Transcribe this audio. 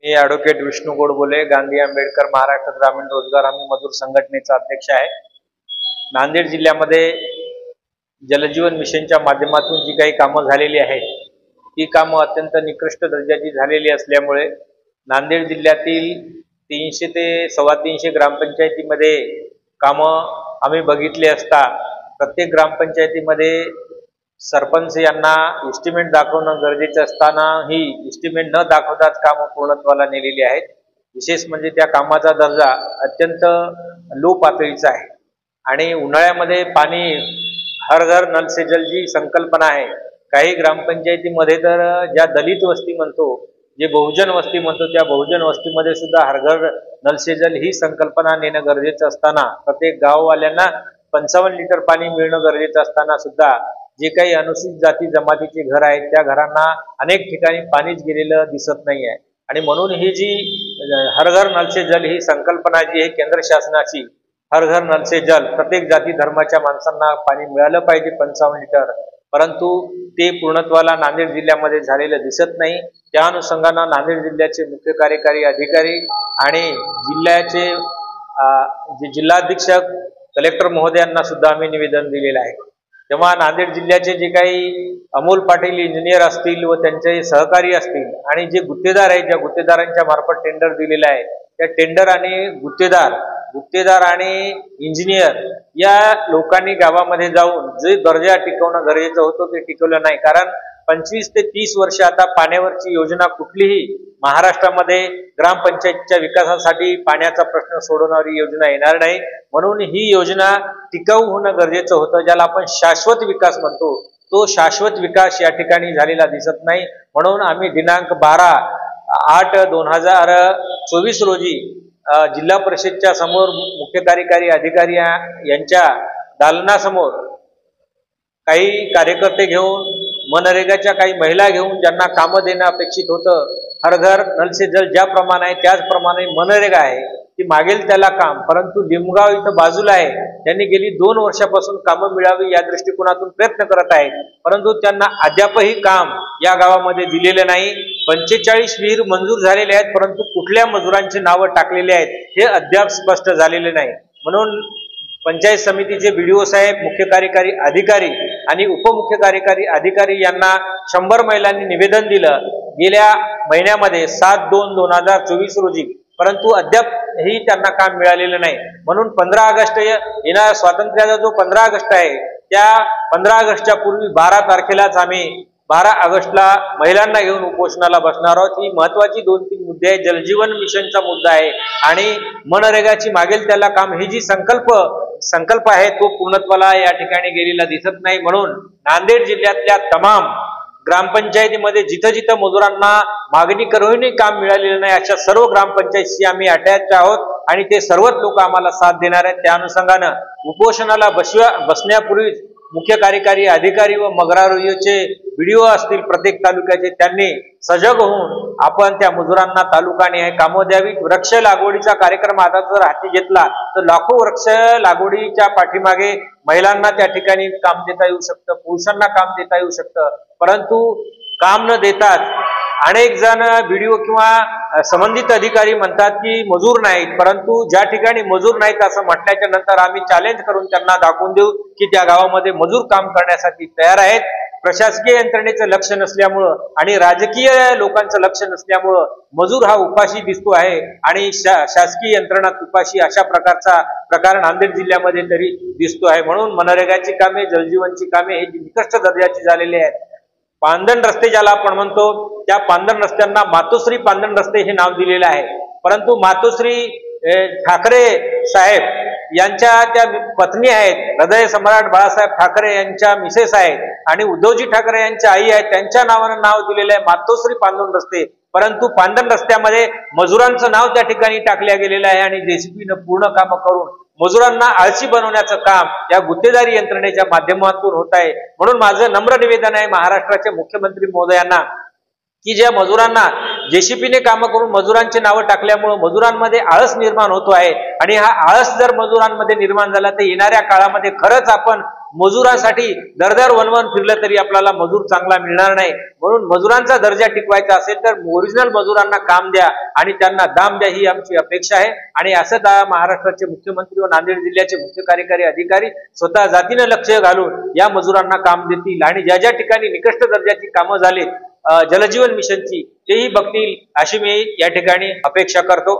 मी advocate Vishnu Godbole, Gandhi Ambedkar Maharashtra ग्रामीण रोजगार हमी मजूर संघटनेचा अध्यक्ष आहे। नांदेड जिल्ह्यामध्ये जलजीवन मिशनच्या माध्यमातून जी काही कामं झालेली आहेत ती कामं अत्यंत निकृष्ट दर्जाची झालेली असल्यामुळे नांदेड जिल्ह्यातील 300 ते 350 ग्रामपंचायतीमध्ये कामं आम्ही बघितले असता प्रत्येक ग्रामपंचायतीमध्ये सरपंच यांना एस्टिमेट दाखवणं गरजेचं असतानाही एस्टिमेट न दाखवताच कामं पूर्णत्वाला नेलेली आहेत। विशेष म्हणजे त्या कामाचा दर्जा अत्यंत लो पातळीचा आहे आणि उन्हाळ्यामध्ये पाणी हर घर नल से जल जी संकल्पना आहे, काही ग्रामपंचायतीमध्ये तर ज्या दलित वस्ती म्हणतो, जे बहुजन वस्ती म्हणतो, त्या बहुजन वस्तीमध्ये सुद्धा हर घर नल से जल ही संकल्पना नेणं गरजेचं असताना प्रत्येक गाववाल्यांना 55 लिटर पाणी मिळणं गरजेचं असताना सुद्धा जे काही अनुसूचित जाती जमातीचे घर आहेत त्या घरांना अनेक ठिकाणी पाणीच गेलेलं दिसत नाही आहे। आणि म्हणून ही जी हर घर नल से जल ही संकल्पना जी आहे केंद्र शासनाची, हर घर नल से जल, प्रत्येक जाती धर्माच्या माणसांना पाणी मिळालं पाहिजे 55 लिटर, परंतु ते पूर्णत्वाला नांदेड जिल्ह्यामध्ये झालेलं दिसत नाही। त्या अनुषंगानं नांदेड जिल्ह्याचे मुख्य कार्यकारी अधिकारी आणि जिल्ह्याचे जे जिल्हाधीक्षक कलेक्टर महोदयांना सुद्धा आम्ही निवेदन दिलेलं आहे। तेव्हा नांदेड जिल्ह्याचे जे काही अमोल पाटील इंजिनियर असतील व त्यांचे सहकारी असतील आणि जे गुत्तेदार आहेत, ज्या गुत्तेदारांच्या मार्फत टेंडर दिलेलं आहे, त्या टेंडर आणि गुत्तेदार आणि इंजिनियर या लोकांनी गावामध्ये जाऊन जे दर्जा टिकवणं गरजेचं होतं ते टिकवलं नाही। कारण 25 ते 30 वर्ष आता पाण्यावरची योजना कुठलीही महाराष्ट्रामध्ये ग्रामपंचायतीच्या विकासासाठी पाण्याचा प्रश्न सोडवणारी योजना येणार नाही। म्हणून ही योजना टिकाऊ होणं गरजेचं होतं, ज्याला आपण शाश्वत विकास म्हणतो, तो शाश्वत विकास या ठिकाणी झालेला दिसत नाही। म्हणून आम्ही दिनांक 12/8/2024 रोजी जिल्हा परिषदच्या समोर मुख्य कार्यकारी अधिकारी यांच्या दालनासमोर काही कार्यकर्ते घेऊन, मनरेगाच्या काही महिला घेऊन, ज्यांना कामं देणं अपेक्षित होतं, हर घर नल से जल ज्याप्रमाणे आहे त्याचप्रमाणे मनरेगा आहे ती मागेल त्याला काम, परंतु लिंबगाव इथं बाजूला आहे, त्यांनी गेली 2 वर्षापासून कामं मिळावी या दृष्टिकोनातून प्रयत्न करत आहेत, परंतु त्यांना अद्यापही काम या गावामध्ये दिलेलं नाही। 45 विहीर मंजूर झालेले आहेत, परंतु कुठल्या मजुरांची नावं टाकलेली आहेत हे अद्याप स्पष्ट झालेले नाही। म्हणून पंचायत समितीचे BDO साहेब, मुख्य कार्यकारी अधिकारी आणि उपमुख्य कार्यकारी अधिकारी यांना 100 महिलांनी निवेदन दिलं गेल्या महिन्यामध्ये 7/2/2024 रोजी, परंतु अद्याप ही त्यांना काम मिळालेलं नाही। म्हणून 15 ऑगस्ट येणाऱ्या स्वातंत्र्याचा जो 15 ऑगस्ट आहे त्या 15 ऑगस्टच्या पूर्वी 12 तारखेलाच आम्ही 12 ऑगस्टला महिलांना घेऊन उपोषणाला बसणार आहोत। ही महत्वाची 2-3 मुद्दे आहेत। जलजीवन मिशनचा मुद्दा आहे आणि मनरेगाची मागेल त्याला काम ही जी संकल्प आहे तो पूर्णत्वाला या ठिकाणी गेलेला दिसत नाही। म्हणून नांदेड जिल्ह्यातल्या तमाम ग्रामपंचायतीमध्ये जिथं जिथं मजुरांना मागणी करूनही काम मिळालेलं नाही अशा सर्व ग्रामपंचायतीशी आम्ही अटॅच आहोत आणि ते सर्वच लोक आम्हाला साथ देणार आहेत। त्या अनुषंगानं उपोषणाला बसण्यापूर्वी मुख्य कार्यकारी अधिकारी व मगरारोचे BDO असतील प्रत्येक तालुक्याचे, त्यांनी सजग होऊन आपण त्या मजुरांना तालुकानिहाय कामं द्यावी। वृक्ष लागवडीचा कार्यक्रम आता जर हाती घेतला तर लाखो वृक्ष लागवडीच्या पाठीमागे महिलांना त्या ठिकाणी काम देता येऊ शकतं, पुरुषांना काम देता येऊ शकतं, परंतु काम न देतात अनेक जण BDO किंवा संबंधित अधिकारी म्हणतात की मजूर नाहीत, परंतु ज्या ठिकाणी मजूर नाहीत असं म्हटल्याच्या नंतर आम्ही चॅलेंज करून त्यांना दाखवून देऊ की त्या गावामध्ये मजूर काम करण्यासाठी तयार आहेत। प्रशासकीय यंत्रणेचं लक्ष नसल्यामुळं आणि राजकीय लोकांचं लक्ष नसल्यामुळं मजूर हा उपाशी दिसतो आहे आणि शासकीय यंत्रणा उपाशी अशा प्रकारचा प्रकार नांदेड जिल्ह्यामध्ये तरी दिसतो आहे। म्हणून मनरेगाची कामे, जलजीवनची कामे ही निकृष्ट दर्जाची झालेली आहेत। पांदण रस्ते ज्याला आपण म्हणतो त्या पांदण रस्त्यांना मातोश्री पांदण रस्ते हे नाव दिलेलं आहे, परंतु मातोश्री ठाकरे साहेब यांच्या त्या पत्नी आहेत, हृदय सम्राट बाळासाहेब ठाकरे यांच्या मिसेस आहेत आणि उद्धवजी ठाकरे यांच्या आई आहेत, त्यांच्या नावानं नाव दिलेलं आहे मातोश्री पांदण रस्ते, परंतु पांदण रस्त्यामध्ये मजुरांचं नाव त्या ठिकाणी टाकल्या गेलेलं आहे आणि JCBनं पूर्ण कामं करून मजुरांना आळशी बनवण्याचं काम या गुत्तेदारी यंत्रणेच्या माध्यमातून होत आहे। म्हणून माझं नम्र निवेदन आहे महाराष्ट्राचे मुख्यमंत्री महोदयांना की ज्या मजुरांना JCBने कामं करून मजुरांची नावं टाकल्यामुळे मजुरांमध्ये आळस निर्माण होतो आहे आणि हा आळस जर मजुरांमध्ये निर्माण झाला तर येणाऱ्या काळामध्ये खरंच आपण मजुरांसाठी दरदर वनवन फिरलं तरी आपल्याला मजूर चांगला मिळणार नाही। म्हणून मजुरांचा दर्जा टिकवायचा असेल तर ओरिजिनल मजुरांना काम द्या आणि त्यांना दाम द्या, ही आमची अपेक्षा आहे। आणि असंच महाराष्ट्राचे मुख्यमंत्री व नांदेड जिल्ह्याचे मुख्य कार्यकारी अधिकारी स्वतः जातीनं लक्ष घालून या मजुरांना काम देतील आणि ज्या ज्या ठिकाणी निकृष्ट दर्जाची कामं झाली जलजीवन मिशनची तेही बघतील अशी मी या ठिकाणी अपेक्षा करतो।